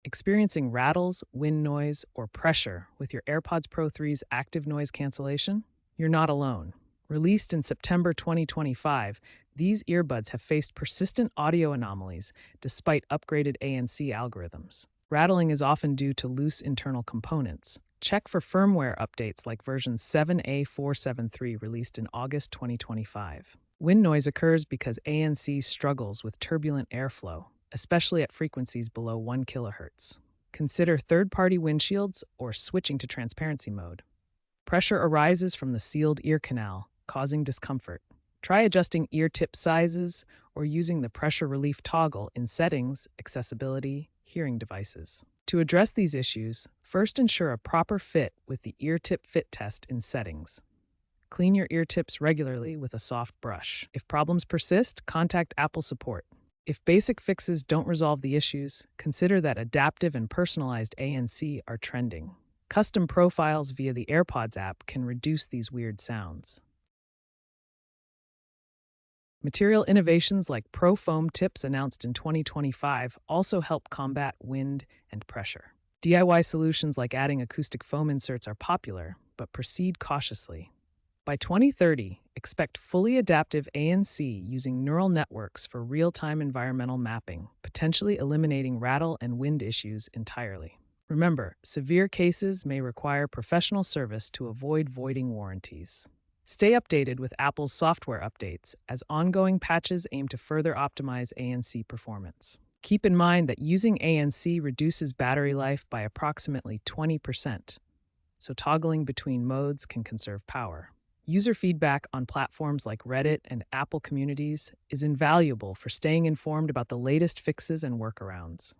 Experiencing rattles, wind noise, or pressure with your AirPods Pro 3's active noise cancellation? You're not alone. Released in September 2025, these earbuds have faced persistent audio anomalies despite upgraded ANC algorithms. Rattling is often due to loose internal components. Check for firmware updates like version 7A473 released in August 2025. Wind noise occurs because ANC struggles with turbulent airflow, especially at frequencies below 1 kHz. Consider third-party windshields or switching to transparency mode. Pressure arises from the sealed ear canal, causing discomfort. Try adjusting ear tip sizes or using the pressure relief toggle in Settings, Accessibility, Hearing Devices. To address these issues, first ensure a proper fit with the ear tip fit test in Settings. Clean your ear tips regularly with a soft brush. If problems persist, contact Apple support. If basic fixes don't resolve the issues, consider that adaptive and personalized ANC are trending. Custom profiles via the AirPods app can reduce these weird sounds. Material innovations like Pro Foam tips announced in 2025 also help combat wind and pressure. DIY solutions like adding acoustic foam inserts are popular, but proceed cautiously. By 2030, expect fully adaptive ANC using neural networks for real-time environmental mapping, potentially eliminating rattle and wind issues entirely. Remember, severe cases may require professional service to avoid voiding warranties. Stay updated with Apple's software updates as ongoing patches aim to further optimize ANC performance. Keep in mind that using ANC reduces battery life by approximately 20%, so toggling between modes can conserve power. User feedback on platforms like Reddit and Apple communities is invaluable for staying informed about the latest fixes and workarounds.